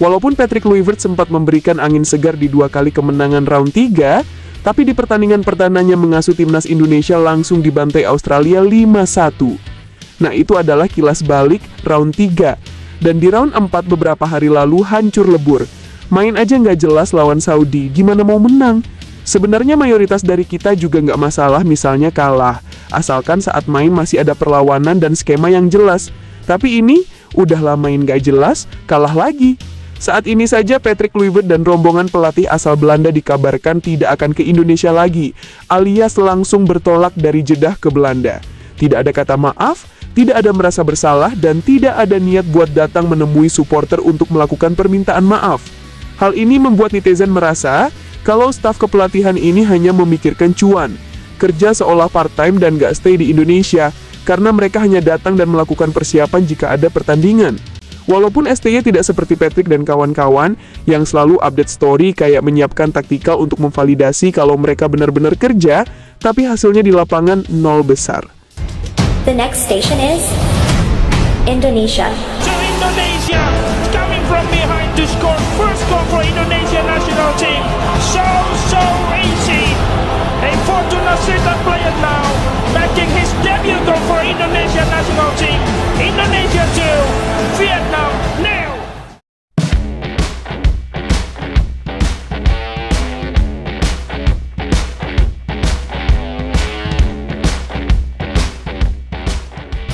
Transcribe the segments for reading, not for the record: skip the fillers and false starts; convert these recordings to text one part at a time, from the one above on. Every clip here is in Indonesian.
Walaupun Patrick Kluivert sempat memberikan angin segar di 2 kali kemenangan round 3, tapi di pertandingan perdananya mengasuh timnas Indonesia langsung dibantai Australia 5-1. Nah, itu adalah kilas balik round 3. Dan di round 4 beberapa hari lalu hancur lebur. Main aja nggak jelas lawan Saudi, gimana mau menang? Sebenarnya mayoritas dari kita juga nggak masalah misalnya kalah, asalkan saat main masih ada perlawanan dan skema yang jelas. Tapi ini, udahlah main nggak jelas, kalah lagi. Saat ini saja Patrick Kluivert dan rombongan pelatih asal Belanda dikabarkan tidak akan ke Indonesia lagi, alias langsung bertolak dari Jeddah ke Belanda. Tidak ada kata maaf, tidak ada merasa bersalah, dan tidak ada niat buat datang menemui supporter untuk melakukan permintaan maaf. Hal ini membuat netizen merasa kalau staf kepelatihan ini hanya memikirkan cuan, kerja seolah part-time dan gak stay di Indonesia, karena mereka hanya datang dan melakukan persiapan jika ada pertandingan. Walaupun STY tidak seperti Patrick dan kawan-kawan yang selalu update story kayak menyiapkan taktikal untuk memvalidasi kalau mereka benar-benar kerja, tapi hasilnya di lapangan nol besar. The next station is Indonesia. To Indonesia, coming from behind to score first goal for Indonesia national team. So easy. A Fortuna Sittard player now making his debut goal for Indonesia national team. Indonesia 2, Vietnam 0.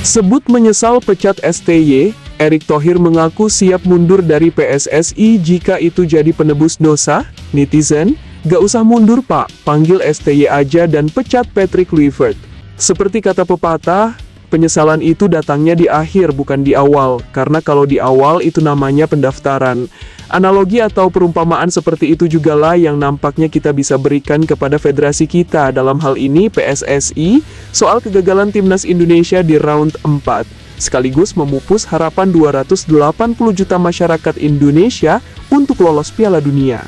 Sebut menyesal pecat STY, Erick Thohir mengaku siap mundur dari PSSI jika itu jadi penebus dosa. Netizen, gak usah mundur pak, panggil STY aja dan pecat Patrick Kluivert. Seperti kata pepatah, penyesalan itu datangnya di akhir bukan di awal, karena kalau di awal itu namanya pendaftaran. Analogi atau perumpamaan seperti itu jugalah yang nampaknya kita bisa berikan kepada federasi kita, dalam hal ini PSSI, soal kegagalan timnas Indonesia di round 4, sekaligus memupus harapan 280 juta masyarakat Indonesia untuk lolos Piala Dunia.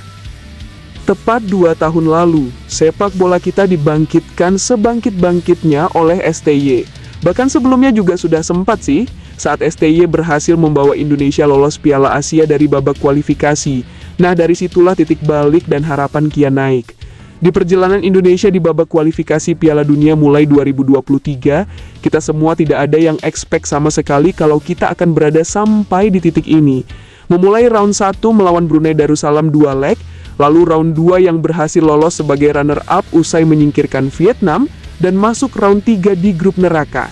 Tepat 2 tahun lalu, sepak bola kita dibangkitkan sebangkit-bangkitnya oleh STY. Bahkan sebelumnya juga sudah sempat sih, saat STY berhasil membawa Indonesia lolos Piala Asia dari babak kualifikasi. Nah, dari situlah titik balik dan harapan kian naik. Di perjalanan Indonesia di babak kualifikasi Piala Dunia mulai 2023, kita semua tidak ada yang expect sama sekali kalau kita akan berada sampai di titik ini. Memulai round 1 melawan Brunei Darussalam 2 leg, lalu round 2 yang berhasil lolos sebagai runner-up usai menyingkirkan Vietnam, dan masuk round 3 di grup neraka.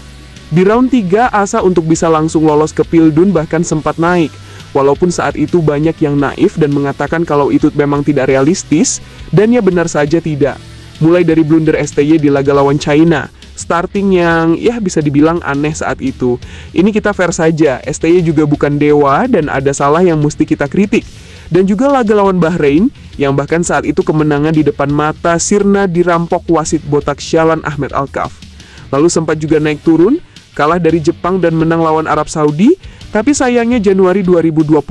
Di round 3, asa untuk bisa langsung lolos ke Pildun bahkan sempat naik. Walaupun saat itu banyak yang naif dan mengatakan kalau itu memang tidak realistis, dan ya benar saja tidak. Mulai dari blunder STY di laga lawan China, starting yang ya bisa dibilang aneh saat itu. Ini kita fair saja, STY juga bukan dewa dan ada salah yang mesti kita kritik. Dan juga laga lawan Bahrain, yang bahkan saat itu kemenangan di depan mata sirna dirampok wasit botak Shalan Ahmed Alkaf. Lalu sempat juga naik turun, kalah dari Jepang dan menang lawan Arab Saudi, tapi sayangnya Januari 2025,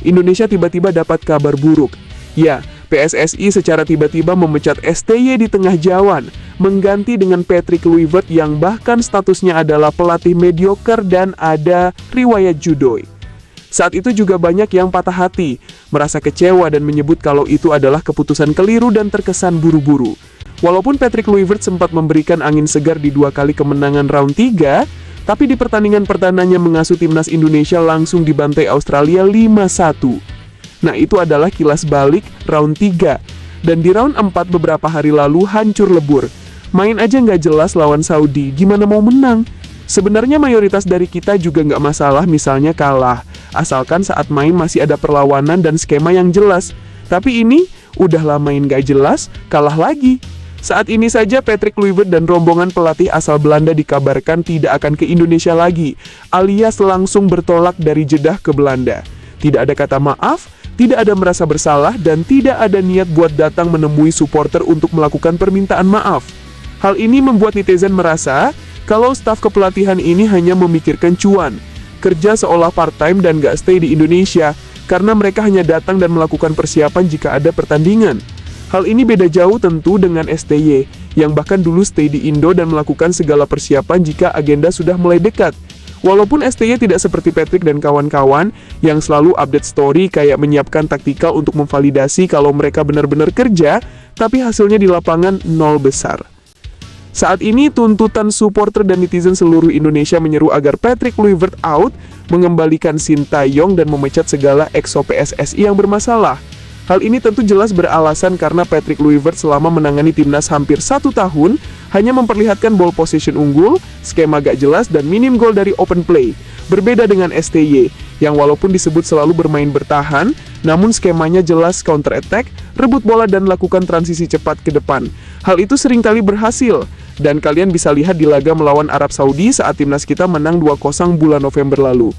Indonesia tiba-tiba dapat kabar buruk. Ya, PSSI secara tiba-tiba memecat STY di tengah jalan, mengganti dengan Patrick Kluivert yang bahkan statusnya adalah pelatih mediocre dan ada riwayat judoy. Saat itu juga banyak yang patah hati, merasa kecewa dan menyebut kalau itu adalah keputusan keliru dan terkesan buru-buru. Walaupun Patrick Kluivert sempat memberikan angin segar di 2 kali kemenangan round 3, tapi di pertandingan perdananya mengasuh timnas Indonesia langsung dibantai Australia 5-1. Nah, itu adalah kilas balik round 3. Dan di round 4 beberapa hari lalu hancur lebur. Main aja nggak jelas lawan Saudi, gimana mau menang? Sebenarnya mayoritas dari kita juga nggak masalah misalnya kalah, asalkan saat main masih ada perlawanan dan skema yang jelas. Tapi ini, udahlah main nggak jelas, kalah lagi. Saat ini saja Patrick Kluivert dan rombongan pelatih asal Belanda dikabarkan tidak akan ke Indonesia lagi, alias langsung bertolak dari Jeddah ke Belanda. Tidak ada kata maaf, tidak ada merasa bersalah, dan tidak ada niat buat datang menemui supporter untuk melakukan permintaan maaf. Hal ini membuat netizen merasa kalau staf kepelatihan ini hanya memikirkan cuan, kerja seolah part-time dan gak stay di Indonesia, karena mereka hanya datang dan melakukan persiapan jika ada pertandingan. Hal ini beda jauh tentu dengan STY, yang bahkan dulu stay di Indo dan melakukan segala persiapan jika agenda sudah mulai dekat. Walaupun STY tidak seperti Patrick dan kawan-kawan yang selalu update story kayak menyiapkan taktikal untuk memvalidasi kalau mereka benar-benar kerja, tapi hasilnya di lapangan nol besar. Saat ini tuntutan supporter dan netizen seluruh Indonesia menyeru agar Patrick Kluivert out, mengembalikan Sintayong dan memecat segala EXO PSSI yang bermasalah. Hal ini tentu jelas beralasan karena Patrick Kluivert selama menangani timnas hampir 1 tahun hanya memperlihatkan ball possession unggul, skema gak jelas, dan minim gol dari open play. Berbeda dengan STY, yang walaupun disebut selalu bermain bertahan, namun skemanya jelas counter attack, rebut bola dan lakukan transisi cepat ke depan. Hal itu seringkali berhasil, dan kalian bisa lihat di laga melawan Arab Saudi saat timnas kita menang 2-0 bulan November lalu.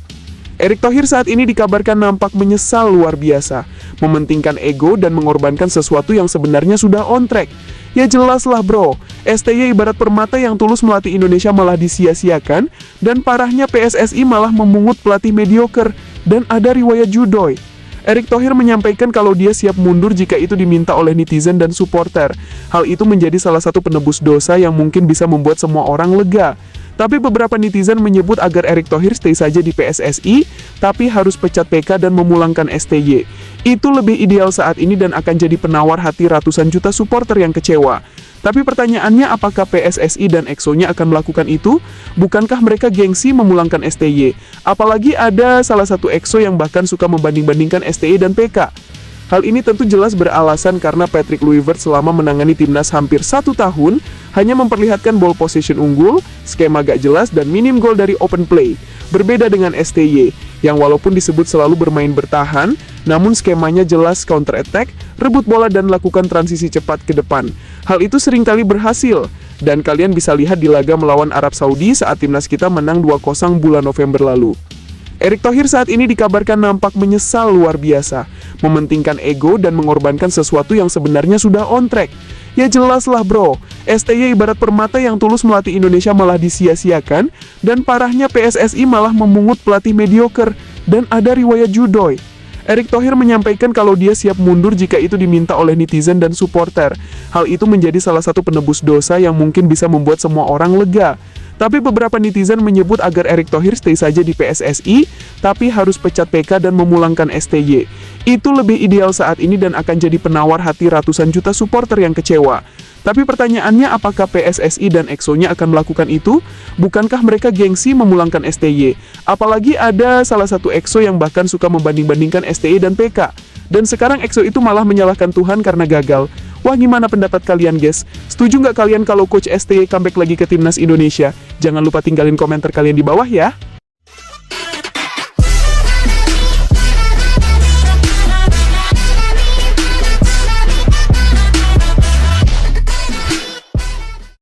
Erick Thohir saat ini dikabarkan nampak menyesal luar biasa, mementingkan ego dan mengorbankan sesuatu yang sebenarnya sudah on track. Ya jelaslah bro, STY ibarat permata yang tulus melatih Indonesia malah disia-siakan, dan parahnya PSSI malah memungut pelatih mediocre, dan ada riwayat judoy. Erick Thohir menyampaikan kalau dia siap mundur jika itu diminta oleh netizen dan supporter. Hal itu menjadi salah satu penebus dosa yang mungkin bisa membuat semua orang lega. Tapi beberapa netizen menyebut agar Erick Thohir stay saja di PSSI, tapi harus pecat PK dan memulangkan STY. Itu lebih ideal saat ini dan akan jadi penawar hati ratusan juta supporter yang kecewa. Tapi pertanyaannya, apakah PSSI dan EXO-nya akan melakukan itu? Bukankah mereka gengsi memulangkan STY? Apalagi ada salah satu EXO yang bahkan suka membanding-bandingkan STY dan PK. Hal ini tentu jelas beralasan karena Patrick Kluivert selama menangani timnas hampir 1 tahun hanya memperlihatkan ball possession unggul, skema gak jelas, dan minim gol dari open play. Berbeda dengan STY, yang walaupun disebut selalu bermain bertahan, namun skemanya jelas counter attack, rebut bola dan lakukan transisi cepat ke depan. Hal itu seringkali berhasil, dan kalian bisa lihat di laga melawan Arab Saudi saat timnas kita menang 2-0 bulan November lalu. Erick Thohir saat ini dikabarkan nampak menyesal luar biasa, mementingkan ego dan mengorbankan sesuatu yang sebenarnya sudah on track. Ya jelaslah bro, STY ibarat permata yang tulus melatih Indonesia malah disia-siakan, dan parahnya PSSI malah memungut pelatih mediocre, dan ada riwayat judoy. Erick Thohir menyampaikan kalau dia siap mundur jika itu diminta oleh netizen dan supporter. Hal itu menjadi salah satu penebus dosa yang mungkin bisa membuat semua orang lega. Tapi beberapa netizen menyebut agar Erick Thohir stay saja di PSSI, tapi harus pecat PK dan memulangkan STY. Itu lebih ideal saat ini dan akan jadi penawar hati ratusan juta supporter yang kecewa. Tapi pertanyaannya, apakah PSSI dan EXO-nya akan melakukan itu? Bukankah mereka gengsi memulangkan STY? Apalagi ada salah satu EXO yang bahkan suka membanding-bandingkan STY dan PK. Dan sekarang EXO itu malah menyalahkan Tuhan karena gagal. Wah, gimana pendapat kalian guys? Setuju nggak kalian kalau Coach STY comeback lagi ke timnas Indonesia? Jangan lupa tinggalin komentar kalian di bawah ya.